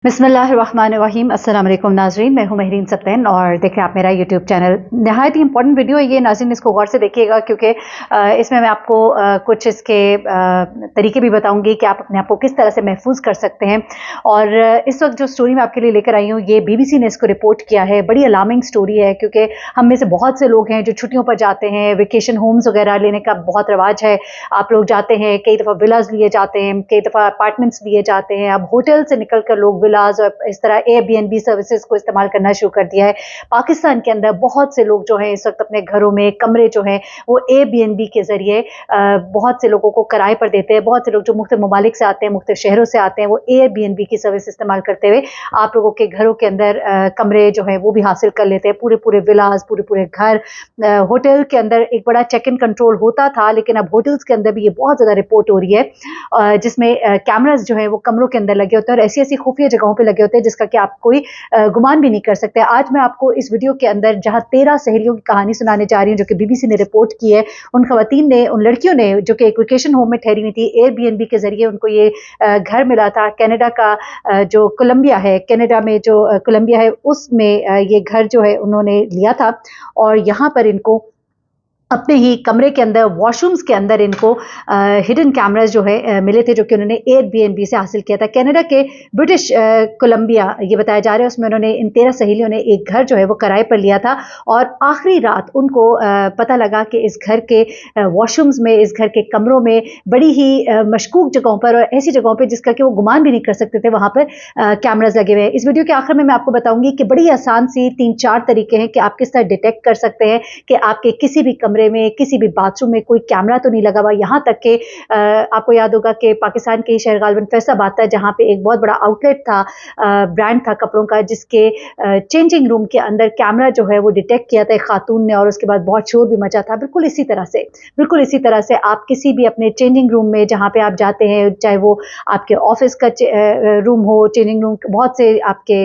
बिस्मिल्लाहिर्रहमानिर्रहीम। अस्सलाम वालेकुम नाजरीन, मैं हूं महरीन सत्तैन और देख रहे हैं आप मेरा यूट्यूब चैनल। नहायत ही इंपॉर्टेंट वीडियो है ये नाज़रीन, इसको गौर से देखिएगा क्योंकि इसमें मैं आपको कुछ इसके तरीके भी बताऊंगी कि आप अपने आप को किस तरह से महफूज कर सकते हैं। और इस वक्त जो स्टोरी मैं आपके लिए लेकर आई हूँ ये BBC ने इसको रिपोर्ट किया है। बड़ी अलार्मिंग स्टोरी है क्योंकि हम में से बहुत से लोग हैं जो छुट्टियों पर जाते हैं, वेकेशन होम्स वगैरह लेने का बहुत रवाज है। आप लोग जाते हैं, कई दफ़ा विलाज लिए जाते हैं, कई दफ़ा अपार्टमेंट्स लिए जाते हैं। अब होटल से निकल कर लोग विलाज और इस तरह Airbnb सर्विसेज को इस्तेमाल करना शुरू कर दिया है। पाकिस्तान के अंदर बहुत से लोग जो हैं इस वक्त अपने घरों में कमरे जो हैं वो Airbnb के जरिए बहुत से लोगों को किराए पर देते हैं। बहुत से लोग जो मुख्तलिफ ममालिक से आते हैं, मुख्तलिफ शहरों से आते हैं, वो Airbnb की सर्विस इस्तेमाल करते हुए आप लोगों के घरों के अंदर कमरे जो है वो भी हासिल कर लेते हैं। पूरे पूरे विलाज, पूरे पूरे घर। होटल के अंदर एक बड़ा चेक इन कंट्रोल होता था, लेकिन अब होटल्स के अंदर भी ये बहुत ज़्यादा रिपोर्ट हो रही है जिसमें कैमरास जो है वो कमरों के अंदर लगे होते हैं और ऐसी ऐसी खुफिया जगहों पे लगे होते हैं जिसका कि आप कोई गुमान भी नहीं कर सकते। आज मैं आपको इस वीडियो के अंदर जहां 13 सहेलियों की कहानी सुनाने जा रही हूँ जो कि BBC ने रिपोर्ट की है। उन खवातीन ने, उन लड़कियों ने जो कि एक वेकेशन होम में ठहरी हुई थी, Airbnb के जरिए उनको ये घर मिला था। कनाडा का जो कोलंबिया है, कनाडा में जो कोलंबिया है उसमें ये घर जो है उन्होंने लिया था और यहाँ पर इनको अपने ही कमरे के अंदर, वॉशरूम्स के अंदर इनको हिडन कैमरास जो है मिले थे जो कि उन्होंने Airbnb से हासिल किया था। कनाडा के ब्रिटिश कोलंबिया ये बताया जा रहा है, उसमें उन्होंने इन 13 सहेलियों ने एक घर जो है वो किराए पर लिया था और आखिरी रात उनको पता लगा कि इस घर के वॉशरूम्स में, इस घर के कमरों में बड़ी ही मशकूक जगहों पर और ऐसी जगहों पर जिसका कि वो गुमान भी नहीं कर सकते थे वहाँ पर कैमरास लगे हुए हैं। इस वीडियो के आखिर में मैं आपको बताऊंगी कि बड़ी आसान सी 3-4 तरीके हैं कि आप किस तरह डिटेक्ट कर सकते हैं कि आपके किसी भी कमरे में, किसी भी बाथरूम में कोई कैमरा तो नहीं लगा हुआ। यहाँ तक कि आपको याद होगा कि पाकिस्तान के शहर गालिबन फैसलाबाद था जहाँ पे एक बहुत बड़ा आउटलेट था, ब्रांड था कपड़ों का, जिसके चेंजिंग रूम के अंदर कैमरा जो है वो डिटेक्ट किया था एक खातून ने और उसके बाद बहुत शोर भी मचा था। बिल्कुल इसी तरह से आप किसी भी अपने चेंजिंग रूम में जहाँ पे आप जाते हैं, चाहे वो आपके ऑफिस का रूम हो, चेंजिंग रूम बहुत से आपके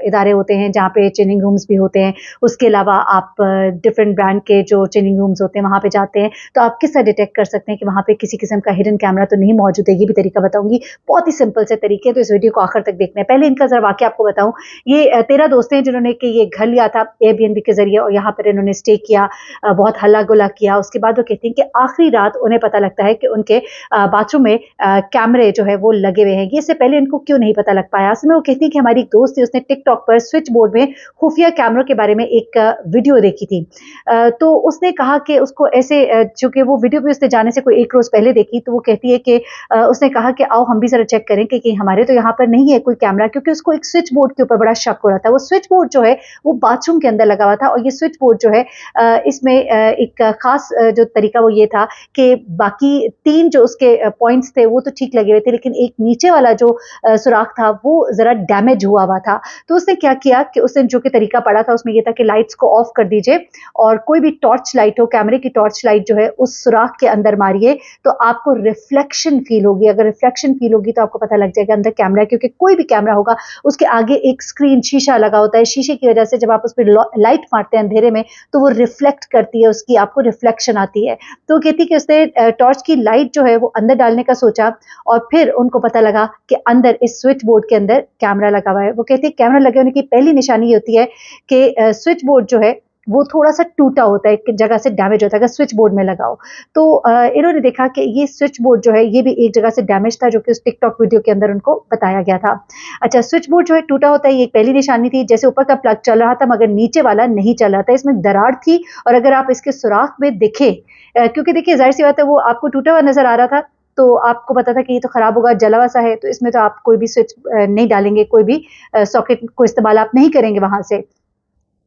इदारे होते हैं जहाँ पे चेंजिंग रूम्स भी होते हैं। उसके अलावा आप डिफरेंट ब्रांड के जो चेंजिंग रूम्स होते हैं वहाँ पे जाते हैं तो आप किस तरह डिटेक्ट कर सकते हैं कि वहाँ पे किसी किस्म का हिडन कैमरा तो नहीं मौजूद है। ये भी तरीका बताऊंगी, बहुत ही सिंपल से तरीके, तो इस वीडियो को आखिर तक देखना है। पहले इनका जरा वाकया आपको बताऊं। ये 13 दोस्त हैं जिन्होंने कि ये घर लिया था Airbnb के जरिए और यहाँ पर इन्होंने स्टे किया, बहुत हल्ला गुल्ला किया। उसके बाद वो कहती हैं कि आखिरी रात उन्हें पता लगता है कि उनके बाथरूम में कैमरे जो है वो लगे हुए हैं। ये इससे पहले इनको क्यों नहीं पता लग पाया। असल में वो कहती है कि हमारी एक दोस्त थी, उसने टिकटॉक पर स्विच बोर्ड में खुफिया कैमरों के बारे में एक वीडियो देखी थी। तो उसने कहा कि उसको ऐसे, चूंकि वो वीडियो भी उसने जाने से कोई एक रोज पहले देखी, तो वो कहती है कि उसने कहा कि आओ हम भी जरा चेक करें कि हमारे तो यहाँ पर नहीं है कोई कैमरा, क्योंकि उसको एक स्विच बोर्ड के ऊपर बड़ा शक हो रहा था। वो स्विच बोर्ड जो है वो बाथरूम के अंदर लगा हुआ था और ये स्विच बोर्ड जो है इसमें एक खास जो तरीका वो ये था कि बाकी 3 जो उसके पॉइंट्स थे वो तो ठीक लगे हुए थे, लेकिन एक नीचे वाला जो सुराख था वो जरा डैमेज हुआ था। तो उसने क्या किया कि उसने जो कि तरीका पढ़ा था उसमें यह था कि लाइट्स को ऑफ कर दीजिए और कोई भी टॉर्च लाइट हो, कैमरे की टॉर्च लाइट जो है उस सुराख के अंदर मारिए तो आपको रिफ्लेक्शन फील होगी। अगर रिफ्लेक्शन फील होगी तो आपको पता लग जाएगा अंदर कैमरा है, क्योंकि कोई भी कैमरा होगा उसके आगे एक स्क्रीन, शीशा लगा होता है। शीशे की वजह से जब आप उस पर लाइट मारते हैं अंधेरे में तो वो रिफ्लेक्ट करती है, उसकी आपको रिफ्लेक्शन आती है। तो कहती कि उसने टॉर्च की लाइट जो है वो अंदर डालने का सोचा और फिर उनको पता लगा कि अंदर इस स्विच बोर्ड के अंदर कैमरा लगा हुआ है। वो कहती है कैमरा लगे होने की पहली निशानी ये होती है कि स्विच बोर्ड जो है वो थोड़ा सा टूटा होता है, एक जगह से डैमेज होता है अगर स्विच बोर्ड में लगाओ। तो इन्होंने देखा कि ये स्विच बोर्ड जो है ये भी एक जगह से डैमेज था, जो कि उस टिकटॉक वीडियो के अंदर उनको बताया गया था। अच्छा, स्विच बोर्ड जो है टूटा होता है, ये एक पहली निशानी थी। जैसे ऊपर का प्लग चल रहा था मगर नीचे वाला नहीं चल रहा था, इसमें दरार थी। और अगर आप इसके सुराख में देखें, क्योंकि देखिए जाहिर सी बात है वो आपको टूटा हुआ नजर आ रहा था तो आपको पता था कि ये तो खराब होगा, जला हुआ सा है, तो इसमें तो आप कोई भी स्विच नहीं डालेंगे, कोई भी सॉकेट को इस्तेमाल आप नहीं करेंगे वहां से।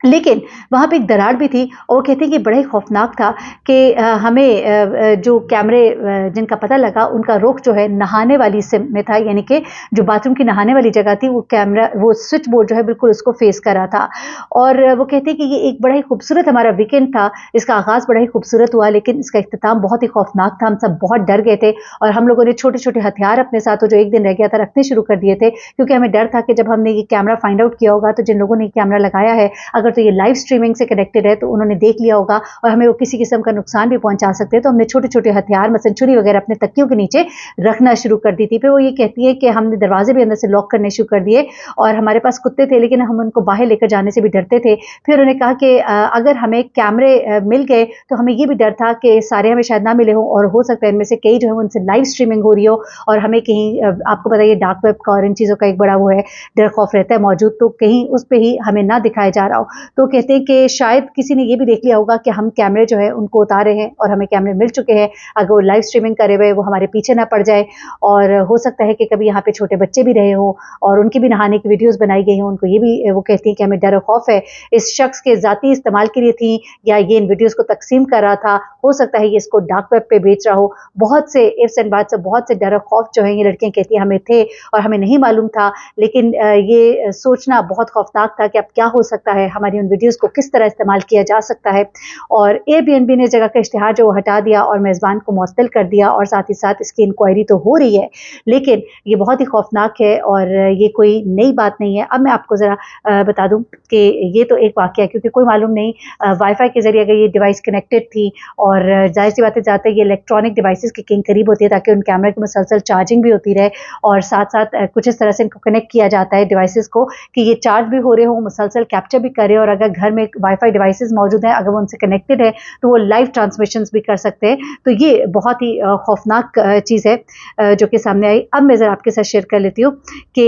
लेकिन वहाँ पे एक दरार भी थी और वो कहते हैं कि बड़ा ही खौफनाक था कि हमें जो कैमरे जिनका पता लगा उनका रुख जो है नहाने वाली सिम में था, यानी कि जो बाथरूम की नहाने वाली जगह थी वो कैमरा, वो स्विच बोर्ड जो है बिल्कुल उसको फेस कर रहा था। और वो कहते हैं कि ये एक बड़ा ही खूबसूरत हमारा वीकेंड था, इसका आगाज़ बड़ा ही खूबसूरत हुआ लेकिन इसका इख्तिताम बहुत ही खौफनाक था। हम सब बहुत डर गए थे और हम लोगों ने छोटे छोटे हथियार अपने साथ जो एक दिन रह गया था रखने शुरू कर दिए थे, क्योंकि हमें डर था कि जब हमने ये कैमरा फाइंड आउट किया होगा तो जिन लोगों ने कैमरा लगाया है अगर तो ये लाइव स्ट्रीमिंग से कनेक्टेड है तो उन्होंने देख लिया होगा और हमें वो किसी किस्म का नुकसान भी पहुंचा सकते हैं। तो हमने छोटे छोटे हथियार मसलन छुरी वगैरह अपने तकियों के नीचे रखना शुरू कर दी थी। फिर वो ये कहती है कि हमने दरवाजे भी अंदर से लॉक करने शुरू कर दिए और हमारे पास कुत्ते थे लेकिन हम उनको बाहर लेकर जाने से भी डरते थे। फिर उन्होंने कहा कि अगर हमें कैमरे मिल गए तो हमें ये भी डर था कि सारे हमें शायद ना मिले हो और हो सकता है इनमें से कई जो है उनसे लाइव स्ट्रीमिंग हो रही हो और हमें कहीं आपको पता है डार्क वेब का और इन चीज़ों का एक बड़ा वो है डर खौफ रहता है मौजूद, तो कहीं उस पर ही हमें ना दिखाया जा रहा हो। तो कहते हैं कि शायद किसी ने ये भी देख लिया होगा कि हम कैमरे जो है उनको उतारे हैं और हमें कैमरे मिल चुके हैं, अगर वो लाइव स्ट्रीमिंग करे हुए वो हमारे पीछे ना पड़ जाए। और हो सकता है कि कभी यहाँ पे छोटे बच्चे भी रहे हो और उनकी भी नहाने की वीडियोस बनाई गई हो, उनको ये भी वो कहती हैं कि हमें डर और खौफ है इस शख्स के ज़ाती इस्तेमाल के लिए थी या ये इन वीडियोस को तकसीम कर रहा था, हो सकता है ये इसको डार्क वेब पे बेच रहा हो। बहुत से इफ्स एंड बात से बहुत से डर और खौफ जो है ये लड़कियां कहती हैं हमें थे और हमें नहीं मालूम था, लेकिन ये सोचना बहुत खौफनाक था कि अब क्या हो सकता है, हमारी उन वीडियोस को किस तरह इस्तेमाल किया जा सकता है। और एयरबीएनबी ने जगह का इश्तिहार जो हटा दिया और मेज़बान को मुअत्तल कर दिया और साथ ही साथ इसकी इंक्वायरी तो हो रही है, लेकिन ये बहुत ही खौफनाक है और ये कोई नई बात नहीं है। अब मैं आपको ज़रा बता दूं कि ये तो एक वाक़या है क्योंकि कोई मालूम नहीं वाईफाई के ज़रिए अगर ये डिवाइस कनेक्टेड थी और जाहिर सी बात है ज़्यादातर ये इलेक्ट्रॉनिक डिवाइसेस की किंग करीब होती है ताकि उन कैमरे की मुसलसल चार्जिंग भी होती रहे और साथ साथ कुछ इस तरह से इनको कनेक्ट किया जाता है डिवाइसेस को कि ये चार्ज भी हो रहे हो, मुसलसल कैप्चर भी कर रहे हो और अगर घर में वाईफाई डिवाइसेस मौजूद हैं अगर वो उनसे कनेक्टेड है तो वो लाइव ट्रांसमिशंस भी कर सकते हैं। तो ये बहुत ही खौफनाक चीज़ है जो कि सामने आई। अब मैं ज़रा आपके साथ शेयर कर लेती हूँ कि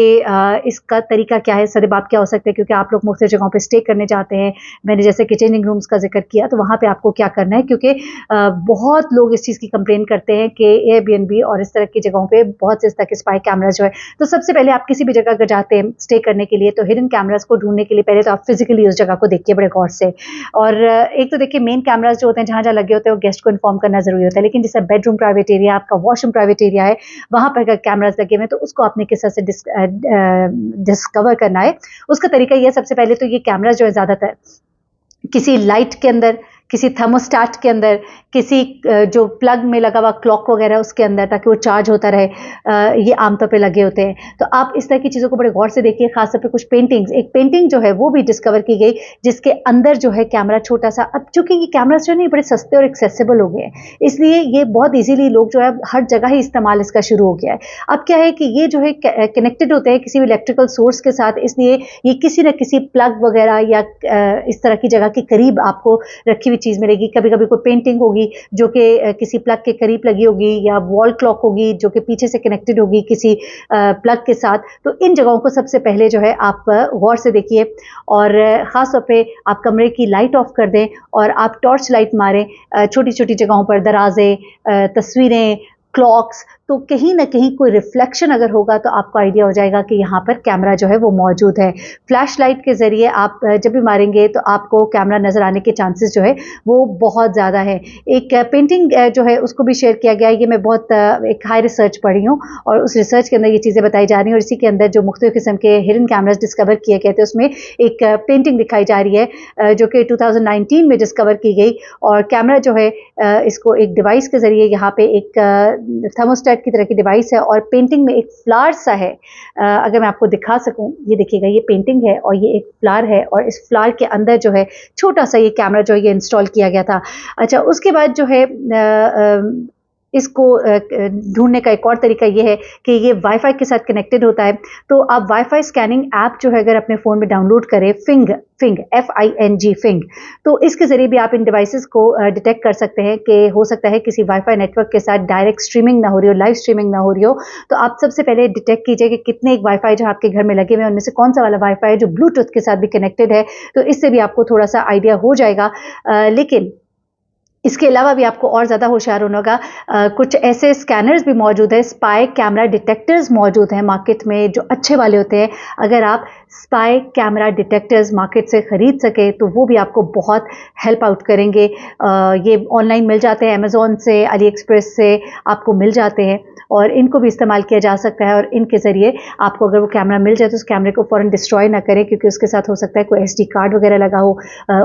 इसका तरीका क्या है, सदबाब क्या हो सकते हैं, क्योंकि आप लोग मुख्तलिफ जगहों पर स्टे करने जाते हैं। मैंने जैसे कि चेंजिंग रूम्स का जिक्र किया तो वहाँ पे आपको क्या करना है, क्योंकि बहुत लोग इस चीज़ की कंप्लेन करते हैं कि एयरबीएनबी और इस तरह की जगहों पे बहुत से इस तरह के स्पाई कैमरा जो है। तो सबसे पहले आप किसी भी जगह अगर जाते हैं स्टे करने के लिए तो हिडन कैमरास को ढूंढने के लिए पहले तो आप फिजिकली उस जगह को देखिए बड़े गौर से। और एक तो देखिए मेन कैमरास जो होते हैं जहाँ जहाँ लगे होते हैं वो गेस्ट को इन्फॉर्म करना जरूरी होता है, लेकिन जैसे बेडरूम प्राइवेट एरिया, आपका वॉशरूम प्राइवेट एरिया है, वहाँ पर अगर कैमरास लगे हुए हैं तो उसको आपने किस तरह से डिस्कवर करना है। उसका तरीका यह सबसे पहले तो ये कैमरास जो है ज़्यादातर किसी लाइट के अंदर, किसी थर्मोस्टेट के अंदर, किसी जो प्लग में लगा हुआ क्लॉक वगैरह उसके अंदर ताकि वो चार्ज होता रहे, ये आमतौर पे लगे होते हैं। तो आप इस तरह की चीज़ों को बड़े गौर से देखिए। खासतौर पे कुछ पेंटिंग्स, एक पेंटिंग जो है वो भी डिस्कवर की गई जिसके अंदर जो है कैमरा छोटा सा, अब चूंकि ये कैमरास जो है बड़े सस्ते और एक्सेसिबल हो गए हैं इसलिए ये बहुत ईजीली लोग जो है हर जगह ही इस्तेमाल इसका शुरू हो गया है। अब क्या है कि ये जो है कनेक्टेड होते हैं किसी भी इलेक्ट्रिकल सोर्स के साथ, इसलिए ये किसी न किसी प्लग वगैरह या इस तरह की जगह के करीब आपको रखी चीज मिलेगी। कभी कभी कोई पेंटिंग होगी जो कि किसी प्लग के करीब लगी होगी या वॉल क्लॉक होगी जो कि पीछे से कनेक्टेड होगी किसी प्लग के साथ। तो इन जगहों को सबसे पहले जो है आप गौर से देखिए और ख़ास तौर पे आप कमरे की लाइट ऑफ कर दें और आप टॉर्च लाइट मारें छोटी छोटी जगहों पर, दराजे, तस्वीरें, क्लॉक्स, तो कहीं ना कहीं कोई रिफ्लेक्शन अगर होगा तो आपको आइडिया हो जाएगा कि यहाँ पर कैमरा जो है वो मौजूद है। फ्लैश लाइट के ज़रिए आप जब भी मारेंगे तो आपको कैमरा नज़र आने के चांसेस जो है वो बहुत ज़्यादा है। एक पेंटिंग जो है उसको भी शेयर किया गया है, ये मैं बहुत एक हाई रिसर्च पढ़ी हूँ और उस रिसर्च के अंदर ये चीज़ें बताई जा रही हैं और इसी के अंदर जो मुख्तलिफ किस्म के हिडन कैमरास डिस्कवर किए गए थे उसमें एक पेंटिंग दिखाई जा रही है जो कि 2019 में डिस्कवर की गई। और कैमरा जो है इसको एक डिवाइस के ज़रिए यहाँ पे एक थर्मोस्टेट की तरह की डिवाइस है और पेंटिंग में एक फ्लावर सा है। अगर मैं आपको दिखा सकूं, ये देखिएगा, ये पेंटिंग है और ये एक फ्लावर है और इस फ्लावर के अंदर जो है छोटा सा ये कैमरा जो है ये इंस्टॉल किया गया था। अच्छा, उसके बाद जो है इसको ढूंढने का एक और तरीका ये है कि ये वाईफाई के साथ कनेक्टेड होता है। तो आप वाईफाई स्कैनिंग ऐप जो है अगर अपने फ़ोन में डाउनलोड करें, फिंग FING फिंग, तो इसके ज़रिए भी आप इन डिवाइसेस को डिटेक्ट कर सकते हैं कि हो सकता है किसी वाईफाई नेटवर्क के साथ डायरेक्ट स्ट्रीमिंग ना हो रही हो, लाइव स्ट्रीमिंग ना हो रही हो। तो आप सबसे पहले डिटेक्ट कीजिए कि कितने एक वाईफाई जो आपके घर में लगे हुए हैं उनमें से कौन सा वाला वाईफाई है जो ब्लूटूथ के साथ भी कनेक्टेड है। तो इससे भी आपको थोड़ा सा आइडिया हो जाएगा। लेकिन इसके अलावा भी आपको और ज़्यादा होशियार होना होगा। कुछ ऐसे स्कैनर्स भी मौजूद है, स्पाई कैमरा डिटेक्टर्स मौजूद हैं मार्केट में जो अच्छे वाले होते हैं। अगर आप स्पाई कैमरा डिटेक्टर्स मार्केट से ख़रीद सके तो वो भी आपको बहुत हेल्प आउट करेंगे। ये ऑनलाइन मिल जाते हैं, अमेज़ॉन से, अली एक्सप्रेस से आपको मिल जाते हैं और इनको भी इस्तेमाल किया जा सकता है। और इनके ज़रिए आपको अगर वो कैमरा मिल जाए तो उस कैमरे को फ़ौरन डिस्ट्रॉय ना करें, क्योंकि उसके साथ हो सकता है कोई SD कार्ड वगैरह लगा हो,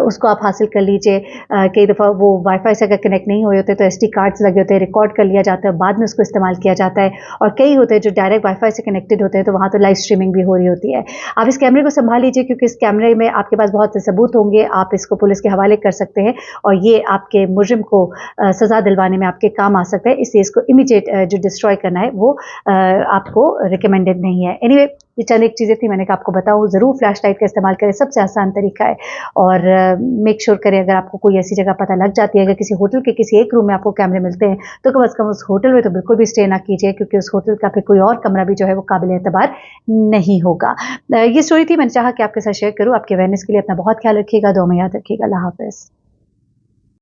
उसको आप हासिल कर लीजिए। कई दफ़ा वो वाईफाई वाईफाई से अगर कनेक्ट नहीं हुए होते तो एसडी कार्ड्स लगे होते हैं, रिकॉर्ड कर लिया जाता है, बाद में उसको इस्तेमाल किया जाता है। और कई होते हैं जो डायरेक्ट वाईफाई से कनेक्टेड होते हैं, तो वहाँ तो लाइव स्ट्रीमिंग भी हो रही होती है। आप इस कैमरे को संभाल लीजिए, क्योंकि इस कैमरे में आपके पास बहुत से सबूत होंगे, आप इसको पुलिस के हवाले कर सकते हैं और ये आपके मुजरिम को सज़ा दिलवाने में आपके काम आ सकता है। इसलिए इसको इमीडिएट जो डिस्ट्रॉय करना है वो आपको रिकमेंडेड नहीं है। एनीवे, ये चंद एक चीज़ें थी, मैंने कहा आपको बताऊँ, ज़रूर फ्लैश लाइट का इस्तेमाल करें, सबसे आसान तरीका है। और मेक श्योर करें, अगर आपको कोई ऐसी जगह पता लग जाती है, अगर किसी होटल के किसी एक रूम में आपको कैमरे मिलते हैं, तो कम से कम उस होटल में तो बिल्कुल भी स्टे ना कीजिए, क्योंकि उस होटल का फिर कोई और कमरा भी जो है वो काबिल एतबार नहीं होगा। ये स्टोरी थी, मैंने चाहा कि आपके साथ शेयर करूँ। आपके अवेयरनेस के लिए अपना बहुत ख्याल रखिएगा, दुआ में याद रखिएगा। अल्लाह हाफ़िज़।